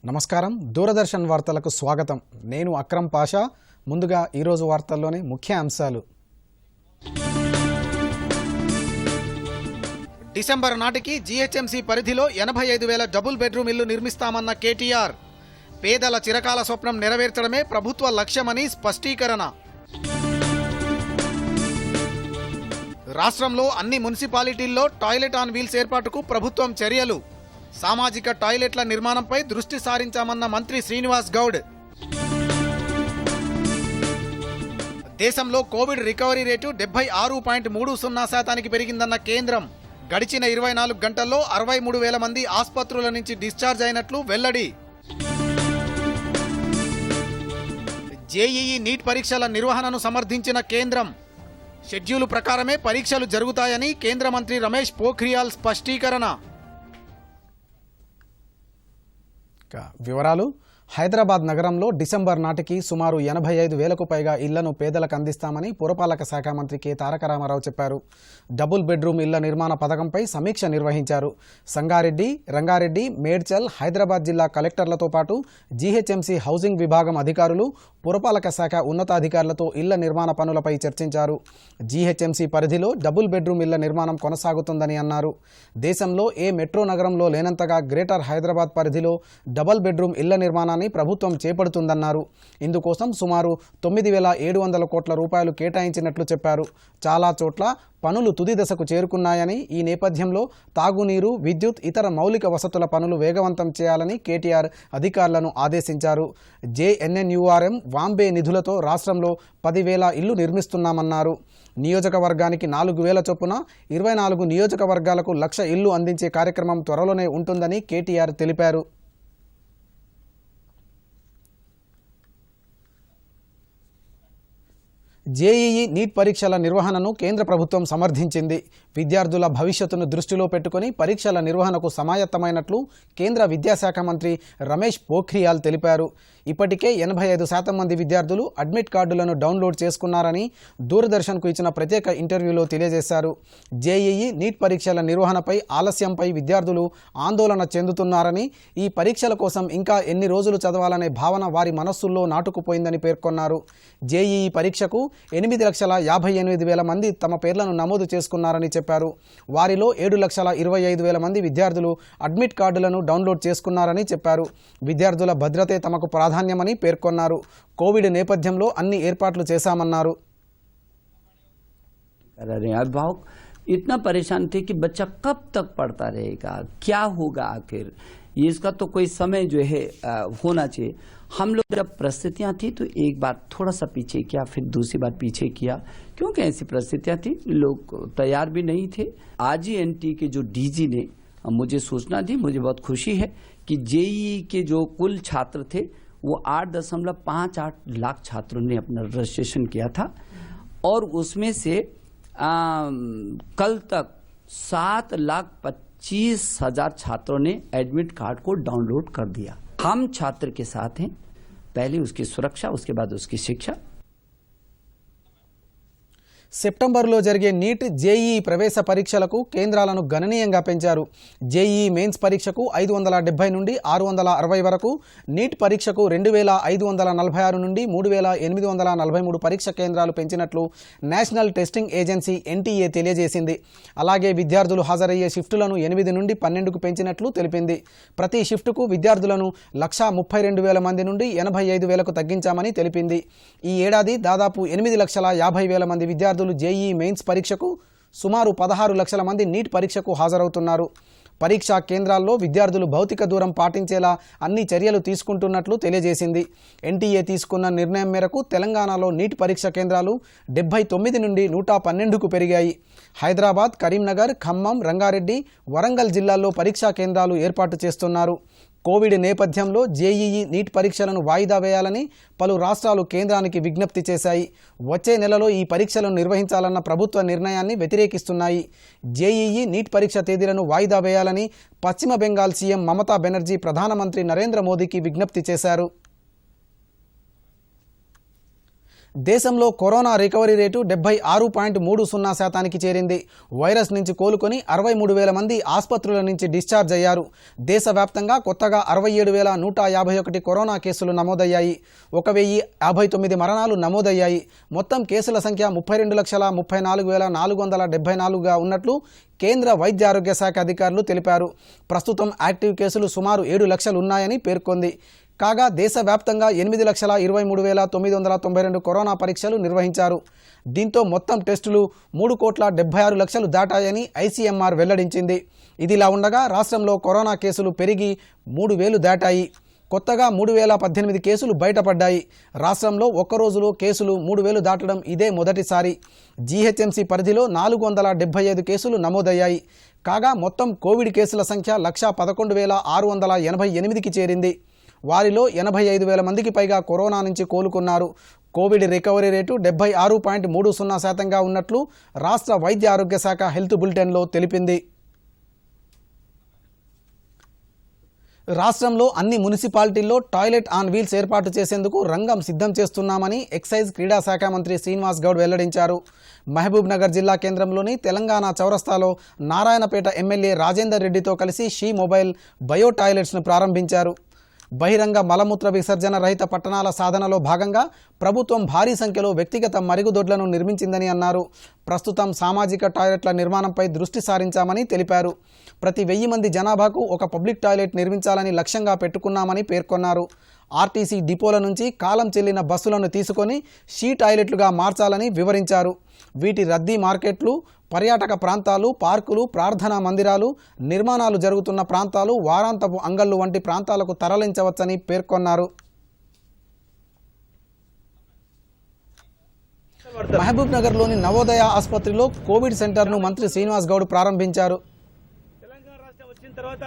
నమస్కారం దూరదర్శన్ వార్తలకు స్వాగతం. నేను అక్రమ్ పాషా. ముందుగా ఈరోజు వార్తల్లోని ముఖ్య అంశాలు. డిసెంబర్ నాటికి జీహెచ్ఎంసీ పరిధిలో 85,000 డబుల్ బెడ్రూమ్ ఇల్లు నిర్మిస్తామన్న కేటీఆర్. పేదల చిరకాల స్వప్నం నెరవేర్చడమే ప్రభుత్వ లక్ష్యమని స్పష్టీకరణ. రాష్ట్రంలో అన్ని మున్సిపాలిటీల్లో టాయిలెట్ ఆన్ వీల్స్ ఏర్పాటుకు ప్రభుత్వం చర్యలు. సామాజిక టాయిలెట్ల నిర్మాణంపై దృష్టి సారించామన్న మంత్రి శ్రీనివాస్ గౌడ్. దేశంలో కోవిడ్ రికవరీ రేటు 76.30% పెరిగిందన్న కేంద్రం. గడిచిన 24 గంటల్లో 63,000 మంది ఆసుపత్రుల నుంచి డిశ్చార్జ్ అయినట్లు వెల్లడి. జేఈఈ నీట్ పరీక్షల నిర్వహణను సమర్థించిన కేంద్రం. షెడ్యూలు ప్రకారమే పరీక్షలు జరుగుతాయని కేంద్ర మంత్రి రమేష్ పోఖ్రియాల్ స్పష్టీకరణ. వివరాలు. హైదరాబాద్ నగరంలో డిసెంబర్ నాటికి సుమారు 85,000కు పైగా ఇళ్లను పేదలకు అందిస్తామని పురపాలక శాఖ మంత్రి కె తారక రామారావు చెప్పారు. డబుల్ బెడ్రూమ్ ఇళ్ల నిర్మాణ పథకంపై సమీక్ష నిర్వహించారు. సంగారెడ్డి, రంగారెడ్డి, మేడ్చల్, హైదరాబాద్ జిల్లా కలెక్టర్లతో పాటు జీహెచ్ఎంసీ హౌసింగ్ విభాగం అధికారులు, పురపాలక శాఖ ఉన్నతాధికారులతో ఇళ్ల నిర్మాణ పనులపై చర్చించారు. జీహెచ్ఎంసీ పరిధిలో డబుల్ బెడ్రూమ్ ఇళ్ల నిర్మాణం కొనసాగుతుందని అన్నారు. దేశంలో ఏ మెట్రో నగరంలో లేనంతగా గ్రేటర్ హైదరాబాద్ పరిధిలో డబుల్ బెడ్రూమ్ ఇళ్ల నిర్మాణాన్ని ప్రభుత్వం చేపడుతుందన్నారు. ఇందుకోసం సుమారు 9,700 కోట్ల రూపాయలు కేటాయించినట్లు చెప్పారు. చాలా చోట్ల పనులు తుది దశకు చేరుకున్నాయని, ఈ నేపథ్యంలో తాగునీరు, విద్యుత్, ఇతర మౌలిక వసతుల పనులు వేగవంతం చేయాలని కేటీఆర్ అధికారులను ఆదేశించారు. జేఎన్ఎన్యూఆర్ఎం, వాంబే నిధులతో రాష్ట్రంలో 10,000 ఇళ్లు నిర్మిస్తున్నామన్నారు. నియోజకవర్గానికి 4,000 చొప్పున 24 నియోజకవర్గాలకు 1,00,000 ఇళ్లు అందించే కార్యక్రమం త్వరలోనే ఉంటుందని కేటీఆర్ తెలిపారు. జేఈఈ నీట్ పరీక్షల నిర్వహణను కేంద్ర ప్రభుత్వం సమర్థించింది. విద్యార్థుల భవిష్యత్తును దృష్టిలో పెట్టుకుని పరీక్షల నిర్వహణకు సమాయత్తమైనట్లు కేంద్ర విద్యాశాఖ మంత్రి రమేష్ పోఖ్రియాల్ తెలిపారు. ఇప్పటికే 85% మంది విద్యార్థులు అడ్మిట్ కార్డులను డౌన్లోడ్ చేసుకున్నారని దూరదర్శన్కు ఇచ్చిన ప్రత్యేక ఇంటర్వ్యూలో తెలియజేశారు. జేఈఈ నీట్ పరీక్షల నిర్వహణపై ఆలస్యంపై విద్యార్థులు ఆందోళన చెందుతున్నారని, ఈ పరీక్షల కోసం ఇంకా ఎన్ని రోజులు చదవాలనే భావన వారి మనస్సుల్లో నాటుకుపోయిందని పేర్కొన్నారు. జేఈఈ పరీక్షకు 8,58,000 మంది తమ పేర్లను నమోదు చేసుకున్నారని చెప్పారు. వారిలో 7,25,000 మంది విద్యార్థులు అడ్మిట్ కార్డులను డౌన్లోడ్ చేసుకున్నారని చెప్పారు. విద్యార్థుల భద్రతే తమకు ప్రాధాన్యమని పేర్కొన్నారు. కోవిడ్ నేపథ్యంలో అన్ని ఏర్పాట్లు చేశామన్నారు. अभिभावक इतना परेशान थे कि बच्चा कब तक पढ़ता रहेगा, क्या होगा आखिर, ये इसका तो कोई समय जो है होना चाहिए. हम लोग जब परिस्थितियां थी तो एक बार थोड़ा सा पीछे किया, फिर दूसरी बार पीछे किया, क्योंकि ऐसी परिस्थितियां थी, लोग तैयार भी नहीं थे. आज ही एनटी के जो डीजी ने मुझे सूचना दी, मुझे बहुत खुशी है कि जेईई के जो कुल छात्र थे वो 8.58 लाख छात्रों ने अपना रजिस्ट्रेशन किया था, और उसमें से कल तक 7,25,000 छात्रों ने एडमिट कार्ड को डाउनलोड कर दिया. हम छात्र के साथ हैं, पहले उसकी सुरक्षा, उसके बाद उसकी शिक्षा. సెప్టెంబర్లో జరిగే నీట్, జేఈఈ ప్రవేశ పరీక్షలకు కేంద్రాలను గణనీయంగా పెంచారు. జేఈఈ మెయిన్స్ పరీక్షకు 570 నుండి 660 వరకు, నీట్ పరీక్షకు 2,546 నుండి 3,843 పరీక్ష కేంద్రాలు పెంచినట్లు నేషనల్ టెస్టింగ్ ఏజెన్సీ ఎన్టీఏ తెలియజేసింది. అలాగే విద్యార్థులు హాజరయ్యే షిఫ్టులను 8 నుండి 12కు పెంచినట్లు తెలిపింది. ప్రతి షిఫ్టుకు విద్యార్థులను 132,000 మంది నుండి 85,000కు తగ్గించామని తెలిపింది. ఈ ఏడాది దాదాపు 8,50,000 మంది విద్యార్థులు జేఈఈ మెయిన్స్ పరీక్షకు, సుమారు 16 లక్షల మంది నీట్ పరీక్షకు హాజరవుతున్నారు. పరీక్షా కేంద్రాల్లో విద్యార్థులు భౌతిక దూరం పాటించేలా అన్ని చర్యలు తీసుకుంటున్నట్లు తెలియజేసింది. ఎన్టీఏ తీసుకున్న నిర్ణయం మేరకు తెలంగాణలో నీట్ పరీక్ష కేంద్రాలు 79 నుండి 112కు పెరిగాయి. హైదరాబాద్, కరీంనగర్, ఖమ్మం, రంగారెడ్డి, వరంగల్ జిల్లాల్లో పరీక్షా కేంద్రాలు ఏర్పాటు చేస్తున్నారు. కోవిడ్ నేపథ్యంలో జేఈఈ నీట్ పరీక్షలను వాయిదా వేయాలని పలు రాష్ట్రాలు కేంద్రానికి విజ్ఞప్తి చేశాయి. వచ్చే నెలలో ఈ పరీక్షలను నిర్వహించాలన్న ప్రభుత్వ నిర్ణయాన్ని వ్యతిరేకిస్తున్నాయి. జేఈఈ నీట్ పరీక్ష తేదీలను వాయిదా వేయాలని పశ్చిమ బెంగాల్ సీఎం మమతా బెనర్జీ ప్రధానమంత్రి నరేంద్ర మోదీకి విజ్ఞప్తి చేశారు. దేశంలో కరోనా రికవరీ రేటు 76.30% చేరింది. వైరస్ నుంచి కోలుకొని 63,000 మంది ఆసుపత్రుల నుంచి డిశ్చార్జ్ అయ్యారు. దేశవ్యాప్తంగా కొత్తగా 67,151 కరోనా కేసులు నమోదయ్యాయి. 1,059 మరణాలు నమోదయ్యాయి. మొత్తం కేసుల సంఖ్య 32,34,474గా ఉన్నట్లు కేంద్ర వైద్య ఆరోగ్య శాఖ అధికారులు తెలిపారు. ప్రస్తుతం యాక్టివ్ కేసులు సుమారు 7 లక్షలు ఉన్నాయని పేర్కొంది. కాగా దేశవ్యాప్తంగా 8,23,992 కరోనా పరీక్షలు నిర్వహించారు. దీంతో మొత్తం టెస్టులు 3,76,00,000 దాటాయని ఐసీఎంఆర్ వెల్లడించింది. ఇదిలా ఉండగా రాష్ట్రంలో కరోనా కేసులు పెరిగి 3,000 దాటాయి. కొత్తగా 3,018 కేసులు బయటపడ్డాయి. రాష్ట్రంలో ఒక్కరోజులో కేసులు 3,000 దాటడం ఇదే మొదటిసారి. జీహెచ్ఎంసీ పరిధిలో 475 కేసులు నమోదయ్యాయి. కాగా మొత్తం కోవిడ్ కేసుల సంఖ్య 111,688కి చేరింది. వారిలో 85,000 మందికి పైగా కరోనా నుంచి కోలుకున్నారు. కోవిడ్ రికవరీ రేటు 76.30%గా ఉన్నట్లు రాష్ట్ర వైద్య ఆరోగ్య శాఖ హెల్త్ బులెటిన్లో తెలిపింది. రాష్ట్రంలో అన్ని మున్సిపాలిటీల్లో టాయిలెట్ ఆన్ వీల్స్ ఏర్పాటు చేసేందుకు రంగం సిద్ధం చేస్తున్నామని ఎక్సైజ్ క్రీడా శాఖ మంత్రి శ్రీనివాస్ గౌడ్ వెల్లడించారు. మహబూబ్ నగర్ జిల్లా కేంద్రంలోని తెలంగాణ చౌరస్తాలో నారాయణపేట ఎమ్మెల్యే రాజేందర్ రెడ్డితో కలిసి షీ మొబైల్ బయో టాయిలెట్స్ను ప్రారంభించారు. బహిరంగ మలమూత్ర విసర్జన రహిత పట్టణాల సాధనలో భాగంగా ప్రభుత్వం భారీ సంఖ్యలో వ్యక్తిగత మరుగుదొడ్లను నిర్మించిందని అన్నారు. ప్రస్తుతం సామాజిక టాయిలెట్ల నిర్మాణంపై దృష్టి సారించామని తెలిపారు. ప్రతి 1000 మంది జనాభాకు ఒక పబ్లిక్ టాయిలెట్ నిర్మించాలని లక్ష్యంగా పెట్టుకున్నామని పేర్కొన్నారు. ఆర్టీసీ డిపోల నుంచి కాలం చెల్లిన బస్సులను తీసుకొని షీ టాయిలెట్లుగా మార్చాలని వివరించారు. వీటి రద్దీ మార్కెట్లు, పర్యాటక ప్రాంతాలు, పార్కులు, ప్రార్థనా మందిరాలు, నిర్మాణాలు జరుగుతున్న ప్రాంతాలు, వారాంతపు అంగళ్ళు వంటి ప్రాంతాలకు తరలించవచ్చని పేర్కొన్నారు. మహబూబ్ నగర్లోని నవోదయ ఆసుపత్రిలో కోవిడ్ సెంటర్ను మంత్రి శ్రీనివాస్ గౌడ్ ప్రారంభించారు. తెలంగాణ రాష్ట్రం వచ్చిన తర్వాత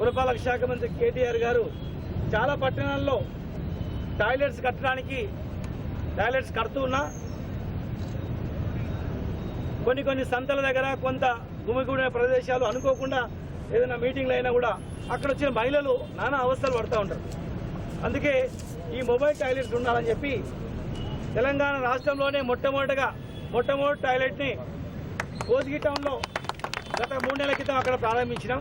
పురపాలక శాఖ మంత్రి కేటీఆర్ గారు చాలా పట్టణాల్లో టాయిలెట్స్ కట్టడానికి టాయిలెట్స్ కడుతున్నా కొన్ని సంతల దగ్గర కొంత గుమిగూడిన ప్రదేశాలు అనుకోకుండా ఏదైనా మీటింగ్లు అయినా కూడా అక్కడ వచ్చిన మహిళలు నానా అవస్థలు పడుతూ ఉంటారు. అందుకే ఈ మొబైల్ టాయిలెట్స్ ఉండాలని చెప్పి తెలంగాణ రాష్ట్రంలోనే మొట్టమొదటి టాయిలెట్ని కోసిగి టౌన్లో గత 3 నెలల క్రితం అక్కడ ప్రారంభించినాం.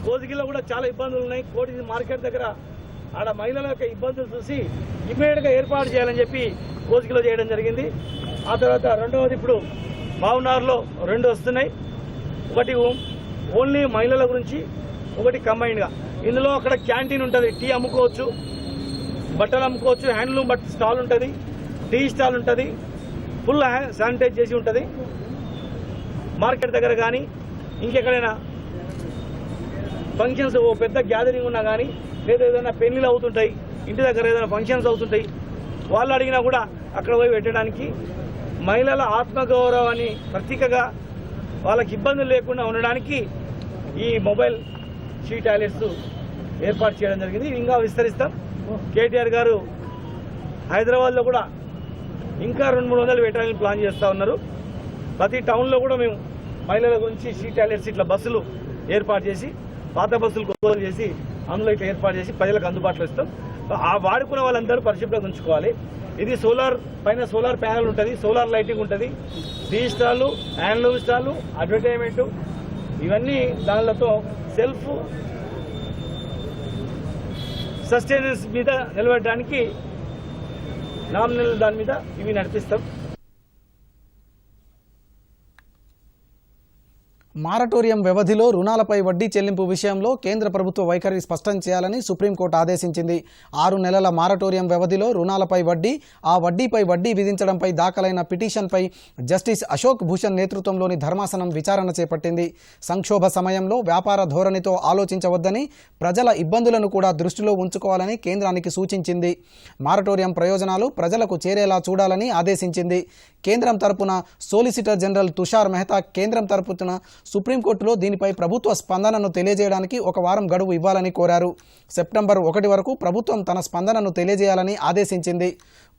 కోసిగిలో కూడా చాలా ఇబ్బందులు ఉన్నాయి. కోటి మార్కెట్ దగ్గర ఆడ మహిళల యొక్క ఇబ్బందులు చూసి ఇమ్మీడియట్గా ఏర్పాటు చేయాలని చెప్పి కోసిగిలో చేయడం జరిగింది. ఆ తర్వాత రెండవది ఇప్పుడు మావునార్లో 2 వస్తున్నాయి. ఒకటి ఓన్లీ మహిళల గురించి, ఒకటి కంబైన్డ్గా. ఇందులో అక్కడ క్యాంటీన్ ఉంటుంది, టీ అమ్ముకోవచ్చు, బట్టలు అమ్ముకోవచ్చు, హ్యాండ్లూమ్ స్టాల్ ఉంటుంది, టీ స్టాల్ ఉంటుంది, ఫుల్ శానిటైజ్ చేసి ఉంటుంది. మార్కెట్ దగ్గర కానీ ఇంకెక్కడైనా ఫంక్షన్స్ ఓ పెద్ద గ్యాదరింగ్ ఉన్నా కానీ, లేదా ఏదైనా పెళ్లిలు అవుతుంటాయి, ఇంటి దగ్గర ఏదైనా ఫంక్షన్స్ అవుతుంటాయి, వాళ్ళు అడిగినా కూడా అక్కడ పోయి పెట్టడానికి, మహిళల ఆత్మగౌరవాన్ని ప్రతీకగా వాళ్ళకి ఇబ్బందులు లేకుండా ఉండడానికి ఈ మొబైల్ షీ టాయిలెట్స్ ఏర్పాటు చేయడం జరిగింది. ఇంకా విస్తరిస్తాం. కేటీఆర్ గారు హైదరాబాద్లో కూడా ఇంకా 200-300 పెట్టాలని ప్లాన్ చేస్తూ ఉన్నారు. ప్రతి టౌన్లో కూడా మేము మహిళల గురించి షీ టాయిలెట్స్ ఇట్లా బస్సులు ఏర్పాటు చేసి, పాత బస్సులు కొనుగోలు చేసి అందులో ఇట్లా ఏర్పాటు చేసి ప్రజలకు అందుబాటులో ఇస్తాం. ఆ వాడుకున్న వాళ్ళందరూ పరిశుభ్రంగా ఉంచుకోవాలి. ఇది పైన సోలార్ ప్యానెల్ ఉంటుంది, సోలార్ లైటింగ్ ఉంటుంది, టీ స్టాళ్ళు, హ్యాండ్లూమ్ స్టాళ్ళు, అడ్వర్టైజ్మెంటు, ఇవన్నీ దానిలతో సెల్ఫ్ సస్టైనెన్స్ మీద నిలబడడానికి నామినల్ దాని మీద ఇవి నడిపిస్తాం. మారటోరియం వ్యవధిలో రుణాలపై వడ్డీ చెల్లింపు విషయంలో కేంద్ర ప్రభుత్వ వైఖరి స్పష్టం చేయాలని సుప్రీంకోర్టు ఆదేశించింది. 6 నెలల మారటోరియం వ్యవధిలో రుణాలపై వడ్డీ, ఆ వడ్డీపై వడ్డీ విధించడంపై దాఖలైన పిటిషన్పై జస్టిస్ అశోక్ భూషణ్ నేతృత్వంలోని ధర్మాసనం విచారణ చేపట్టింది. సంక్షోభ సమయంలో వ్యాపార ధోరణితో ఆలోచించవద్దని, ప్రజల ఇబ్బందులను కూడా దృష్టిలో ఉంచుకోవాలని కేంద్రానికి సూచించింది. మారటోరియం ప్రయోజనాలు ప్రజలకు చేరేలా చూడాలని ఆదేశించింది. కేంద్రం తరపున సోలిసిటర్ జనరల్ తుషార్ మెహతా కేంద్రం తరపున సుప్రీంకోర్టులో దీనిపై ప్రభుత్వ స్పందనను తెలియజేయడానికి 1 వారం గడువు ఇవ్వాలని కోరారు. సెప్టెంబర్ 1 వరకు ప్రభుత్వం తన స్పందనను తెలియజేయాలని ఆదేశించింది.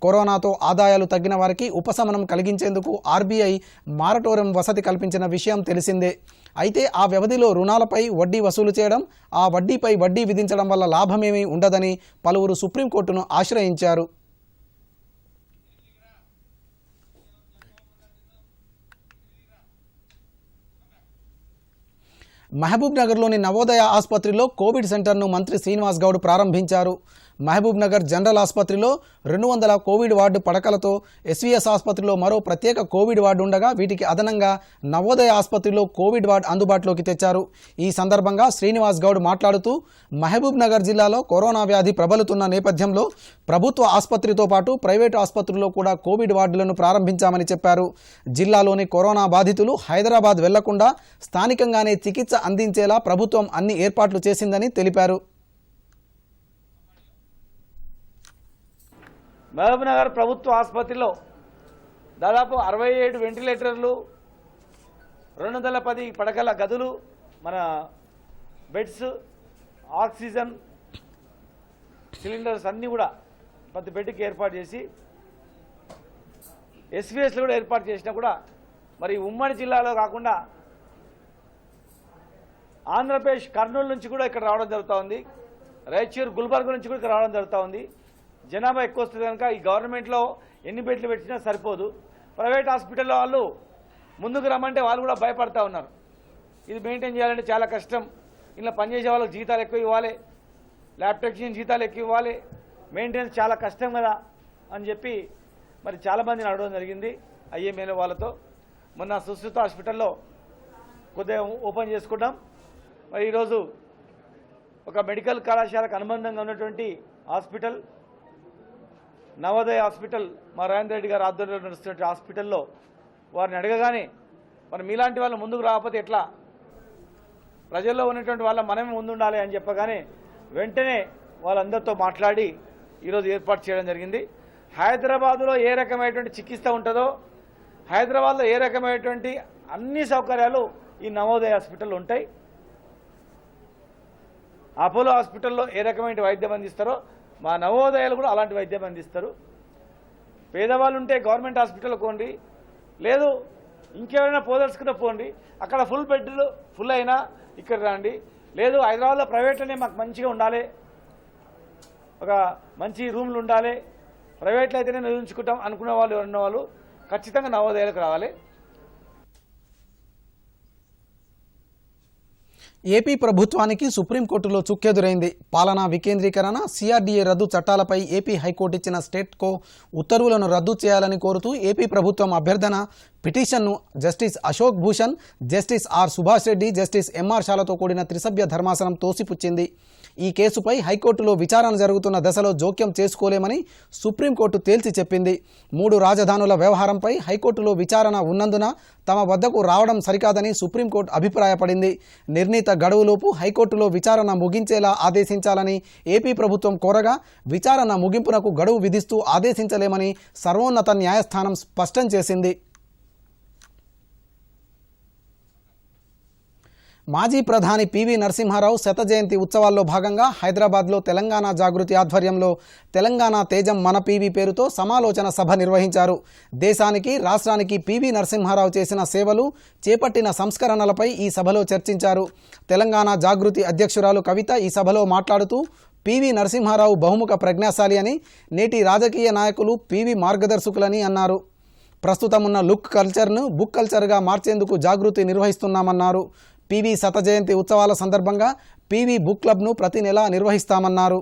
కరోనాతో ఆదాయాలు తగ్గిన వారికి ఉపశమనం కలిగించేందుకు ఆర్బీఐ మారటోరియం వసతి కల్పించిన విషయం తెలిసిందే. అయితే ఆ వ్యవధిలో రుణాలపై వడ్డీ వసూలు చేయడం, ఆ వడ్డీపై వడ్డీ విధించడం వల్ల లాభమేమీ ఉండదని పలువురు సుప్రీంకోర్టును ఆశ్రయించారు. మహబూబ్ నగర్లోని నవోదయ ఆసుపత్రిలో కోవిడ్ సెంటర్ను మంత్రి శ్రీనివాస్ గౌడ్ ప్రారంభించారు. మహబూబ్ నగర్ జనరల్ ఆసుపత్రిలో 200 కోవిడ్ వార్డు పడకలతో ఎస్వీఎస్ ఆసుపత్రిలో మరో ప్రత్యేక కోవిడ్ వార్డు ఉండగా వీటికి అదనంగా నవోదయ ఆసుపత్రిలో కోవిడ్ వార్డు అందుబాటులోకి తెచ్చారు. ఈ సందర్భంగా శ్రీనివాస్ గౌడ్ మాట్లాడుతూ మహబూబ్ నగర్ జిల్లాలో కరోనా వ్యాధి ప్రబలుతున్న నేపథ్యంలో ప్రభుత్వ ఆసుపత్రితో పాటు ప్రైవేటు ఆసుపత్రుల్లో కూడా కోవిడ్ వార్డులను ప్రారంభించామని చెప్పారు. జిల్లాలోని కరోనా బాధితులు హైదరాబాద్ వెళ్లకుండా స్థానికంగానే చికిత్స అందించేలా ప్రభుత్వం అన్ని ఏర్పాట్లు చేసిందని తెలిపారు. మహబూబ్ నగర్ ప్రభుత్వ ఆసుపత్రిలో దాదాపు 67 వెంటిలేటర్లు, 210 పడకల గదులు, మన బెడ్స్, ఆక్సిజన్ సిలిండర్స్ అన్నీ కూడా ప్రతి బెడ్కి ఏర్పాటు చేసి ఎస్వీఎస్లు కూడా ఏర్పాటు చేసినా కూడా మరి ఉమ్మడి జిల్లాలో కాకుండా ఆంధ్రప్రదేశ్ కర్నూలు నుంచి కూడా ఇక్కడ రావడం జరుగుతూ ఉంది. రాయచూర్, గుల్బర్గ్ నుంచి కూడా ఇక్కడ రావడం జరుగుతూ ఉంది. జనాభా ఎక్కువ వస్తుంది కనుక ఈ గవర్నమెంట్లో ఎన్ని బెడ్లు పెట్టినా సరిపోదు. ప్రైవేట్ హాస్పిటల్లో వాళ్ళు ముందుకు రమ్మంటే వాళ్ళు కూడా భయపడతా ఉన్నారు. ఇది మెయింటైన్ చేయాలంటే చాలా కష్టం. ఇలా పనిచేసే వాళ్ళకి జీతాలు ఎక్కువ ఇవ్వాలి, ల్యాబ్ టెక్నీషియన్ జీతాలు ఎక్కువ ఇవ్వాలి, మెయింటెనెన్స్ చాలా కష్టం కదా అని చెప్పి మరి చాలామందిని అడగడం జరిగింది ఐఎంఏలో వాళ్ళతో. మొన్న సుశ్రుత హాస్పిటల్లో కొద్దిగా ఓపెన్ చేసుకున్నాం. మరి ఈరోజు ఒక మెడికల్ కళాశాలకు అనుబంధంగా ఉన్నటువంటి హాస్పిటల్ నవోదయ హాస్పిటల్, మా రాజేంద్ర రెడ్డి గారు ఆధ్వర్యంలో నడుస్తున్న హాస్పిటల్లో వారిని అడగగానే మరి మీలాంటి వాళ్ళు ముందుకు రాకపోతే ఎట్లా, ప్రజల్లో ఉన్నటువంటి వాళ్ళ మనమే ముందుండాలి అని చెప్పగానే వెంటనే వాళ్ళందరితో మాట్లాడి ఈరోజు ఏర్పాటు చేయడం జరిగింది. హైదరాబాదులో ఏ రకమైనటువంటి చికిత్స ఉంటుందో, హైదరాబాద్లో ఏ రకమైనటువంటి అన్ని సౌకర్యాలు ఈ నవోదయ హాస్పిటల్లో ఉంటాయి. అపోలో హాస్పిటల్లో ఏ రకమైన వైద్యం అందిస్తారో మా నవోదయాలు కూడా అలాంటి వైద్యం అందిస్తారు. పేదవాళ్ళు ఉంటే గవర్నమెంట్ హాస్పిటల్ పోండి, లేదు ఇంకెవరైనా పోదలుచుకుంటే పోండి, అక్కడ ఫుల్ బెడ్లు ఫుల్ అయినా ఇక్కడ రండి, లేదు హైదరాబాద్లో ప్రైవేట్లోనే మాకు మంచిగా ఉండాలి, ఒక మంచి రూమ్లు ఉండాలి, ప్రైవేట్లో అయితేనే నిర్మించుకుంటాం అనుకునే వాళ్ళు ఉన్న వాళ్ళు ఖచ్చితంగా నవోదయాలకు రావాలి. ఏపీ ప్రభుత్వానికి సుప్రీంకోర్టులో చుక్కెదురైంది. పాలనా వికేంద్రీకరణ, సిఆర్డీఏ రద్దు చట్టాలపై ఏపీ హైకోర్టు ఇచ్చిన స్టేట్కో ఉత్తర్వులను రద్దు చేయాలని కోరుతూ ఏపీ ప్రభుత్వం అభ్యర్థన పిటిషన్ను justice Ashok Bhushan, justice R Subhash Reddy, justice M R షాలతో కూడిన త్రిసభ్య ధర్మాసనం తోసిపుచ్చింది. ఈ కేసుపై హైకోర్టులో విచారణ జరుగుతున్న దశలో జోక్యం చేసుకోలేమని సుప్రీంకోర్టు తేల్చి చెప్పింది. 3 రాజధానుల వ్యవహారంపై హైకోర్టులో విచారణ ఉన్నందున తమ వద్దకు రావడం సరికాదని సుప్రీంకోర్టు అభిప్రాయపడింది. నిర్ణీత గడువులోపు హైకోర్టులో విచారణ ముగించేలా ఆదేశించాలని ఏపీ ప్రభుత్వం కోరగా విచారణ ముగింపునకు గడువు విధిస్తూ ఆదేశించలేమని సర్వోన్నత న్యాయస్థానం స్పష్టం చేసింది. మాజీ ప్రధాని పివి నరసింహారావు శత జయంతి ఉత్సవాల్లో భాగంగా హైదరాబాద్లో తెలంగాణ జాగృతి ఆధ్వర్యంలో తెలంగాణ తేజం మన పివి పేరుతో సమాలోచన సభ నిర్వహించారు. దేశానికి, రాష్ట్రానికి పివి నరసింహారావు చేసిన సేవలు, చేపట్టిన సంస్కరణలపై ఈ సభలో చర్చించారు. తెలంగాణ జాగృతి అధ్యక్షురాలు కవిత ఈ సభలో మాట్లాడుతూ పివి నరసింహారావు బహుముఖ ప్రజ్ఞాశాలి అని, నేటి రాజకీయ నాయకులు పివి మార్గదర్శకులని అన్నారు. ప్రస్తుతం ఉన్న లుక్ కల్చర్ను బుక్ కల్చర్గా మార్చేందుకు జాగృతి నిర్వహిస్తున్నామన్నారు. పివి శత జయంతి ఉత్సవాల సందర్భంగా పివి బుక్ క్లబ్ను ప్రతి నెలా నిర్వహిస్తామన్నారు.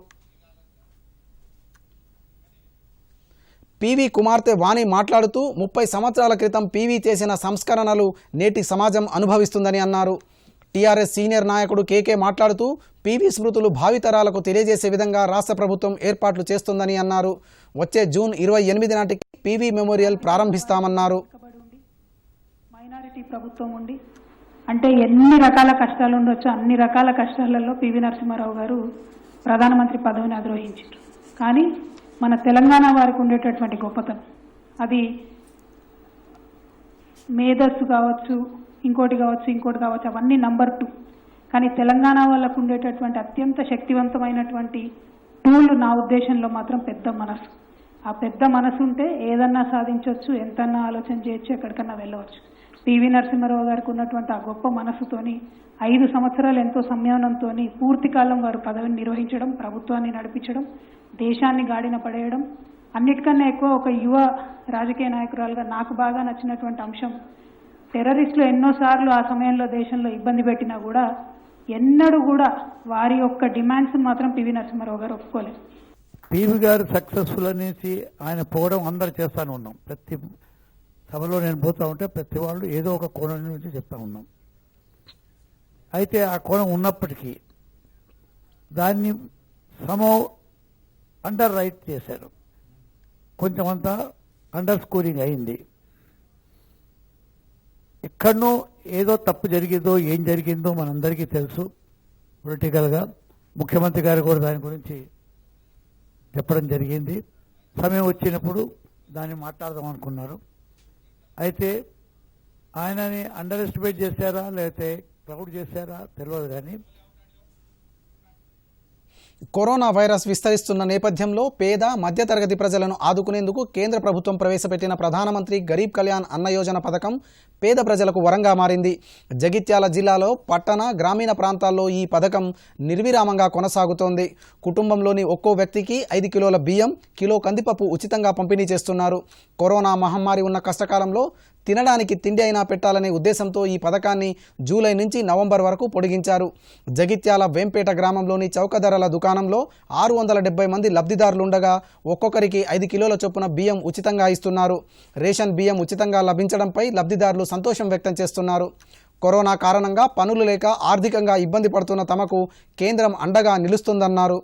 పివి కుమార్తె వాణి మాట్లాడుతూ 30 సంవత్సరాల క్రితం పివి చేసిన సంస్కరణలు నేటి సమాజం అనుభవిస్తుందని అన్నారు. టీఆర్ఎస్ సీనియర్ నాయకుడు కేకే మాట్లాడుతూ పివి స్మృతులు భావితరాలకు తెలియజేసే విధంగా రాష్ట్ర ప్రభుత్వం ఏర్పాట్లు చేస్తుందని అన్నారు. వచ్చే జూన్ 28 నాటికి పివి మెమోరియల్ ప్రారంభిస్తామన్నారు. మైనారిటీ ప్రభుత్వం ఉండి అంటే ఎన్ని రకాల కష్టాలు ఉండొచ్చో అన్ని రకాల కష్టాలలో పివి నరసింహారావు గారు ప్రధానమంత్రి పదవిని అధిరోహించారు. కానీ మన తెలంగాణ వారికి ఉండేటటువంటి గొప్పతనం, అది మేధస్సు కావచ్చు, ఇంకోటి కావచ్చు, అవన్నీ నంబర్ 2. కానీ తెలంగాణ వాళ్ళకు ఉండేటటువంటి అత్యంత శక్తివంతమైనటువంటి టూల్ నా ఉద్దేశంలో మాత్రం పెద్ద మనసు. ఆ పెద్ద మనసు ఉంటే ఏదన్నా సాధించవచ్చు, ఎంతన్నా ఆలోచన చేయొచ్చు, ఎక్కడికన్నా వెళ్ళవచ్చు. పివి నరసింహారావు గారికి ఉన్నటువంటి ఆ గొప్ప మనసుతోని 5 సంవత్సరాలు ఎంతో సంయమనంతో పూర్తి కాలం వారు పదవిని నిర్వహించడం, ప్రభుత్వాన్ని నడిపించడం, దేశాన్ని గాడిన పడేయడం, అన్నిటికన్నా ఎక్కువ ఒక యువ రాజకీయ నాయకురాలుగా నాకు బాగా నచ్చినటువంటి అంశం టెర్రరిస్టులు ఎన్నోసార్లు ఆ సమయంలో దేశంలో ఇబ్బంది పెట్టినా కూడా ఎన్నడూ కూడా వారి యొక్క డిమాండ్స్ మాత్రం పివి నరసింహారావు గారు ఒప్పుకోలేదు. పివి గారు సక్సెస్ఫుల్ అనేసి ఆయన పోవడం అందరు చేస్తానే ఉన్నాం. ప్రతి సభలో నేను పోతా ఉంటే ప్రతి వాళ్ళు ఏదో ఒక కోణం నుంచి చెప్తా ఉన్నాం. అయితే ఆ కోణం ఉన్నప్పటికీ దాన్ని సమో అండర్ రైట్ చేశారు. కొంచెం అంతా అండర్ స్కోరింగ్ అయింది. ఎక్కడనో ఏదో తప్పు జరిగిందో ఏం జరిగిందో మనందరికీ తెలుసు. పొలిటికల్గా ముఖ్యమంత్రి గారు కూడా దాని గురించి చెప్పడం జరిగింది. సమయం వచ్చినప్పుడు దాన్ని మాట్లాడదాం అనుకున్నారు. అయితే ఆయనని అండర్ ఎస్టిమేట్ చేశారా లేకపోతే క్రౌడ్ చేశారా తెలియదు. కానీ కరోనా వైరస్ విస్తరిస్తున్న నేపథ్యంలో పేద మధ్యతరగతి ప్రజలను ఆదుకునేందుకు కేంద్ర ప్రభుత్వం ప్రవేశపెట్టిన ప్రధానమంత్రి గరీబ్ కళ్యాణ్ అన్న యోజన పథకం పేద ప్రజలకు వరంగా మారింది. జగిత్యాల జిల్లాలో పట్టణ గ్రామీణ ప్రాంతాల్లో ఈ పథకం నిర్విరామంగా కొనసాగుతోంది. కుటుంబంలోని ఒక్కో వ్యక్తికి 5 కిలోల బియ్యం, కిలో కందిపప్పు ఉచితంగా పంపిణీ చేస్తున్నారు. కరోనా మహమ్మారి ఉన్న కష్టకాలంలో తినడానికి తిండి అయినా పెట్టాలనే ఉద్దేశంతో ఈ పథకాన్ని జూలై నుంచి నవంబర్ వరకు పొడిగించారు. జగిత్యాల వేంపేట గ్రామంలోని చౌకధరల దుకాణంలో 670 మంది లబ్ధిదారులుండగా ఒక్కొక్కరికి 5 కిలోల చొప్పున బియ్యం ఉచితంగా ఇస్తున్నారు. రేషన్ బియ్యం ఉచితంగా లభించడంపై లబ్ధిదారులు సంతోషం వ్యక్తం చేస్తున్నారు. కరోనా కారణంగా పనులు లేక ఆర్థికంగా ఇబ్బంది పడుతున్న తమకు కేంద్రం అండగా నిలుస్తుందన్నారు.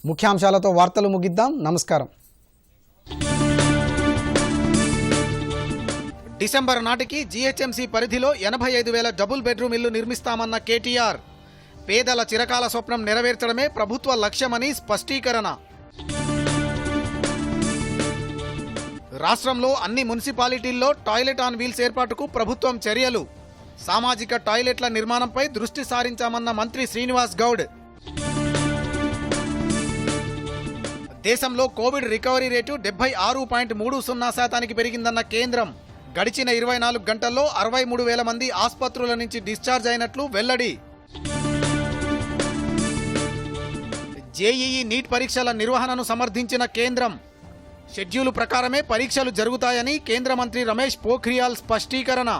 ముఖ్యాంశాలతో వార్తలు ముగిద్దాం. నమస్కారం. డిసెంబర్ నాటికి జీహెచ్ఎంసీ పరిధిలో 85,000 డబుల్ బెడ్రూమ్ ఇల్లు నిర్మిస్తామన్న కేటీఆర్. పేదల చిరకాల స్వప్నం నెరవేర్చడమే ప్రభుత్వ లక్ష్యమని స్పష్టీకరణ. రాష్ట్రంలో అన్ని మున్సిపాలిటీల్లో టాయిలెట్ ఆన్ వీల్స్ ఏర్పాటుకు ప్రభుత్వం చర్యలు. సామాజిక టాయిలెట్ల నిర్మాణంపై దృష్టి సారించామన్న మంత్రి శ్రీనివాస్ గౌడ్. దేశంలో కోవిడ్ రికవరీ రేటు 76.30% పెరిగిందన్న కేంద్రం. గడిచిన 24 గంటల్లో 63,000 మంది ఆసుపత్రుల నుంచి డిశ్చార్జ్ అయినట్లు వెల్లడి. జేఈఈ నీట్ పరీక్షల నిర్వహణను సమర్థించిన కేంద్రం. షెడ్యూల్ ప్రకారమే పరీక్షలు జరుగుతాయని కేంద్ర మంత్రి రమేష్ పోఖ్రియాల్ స్పష్టీకరణ.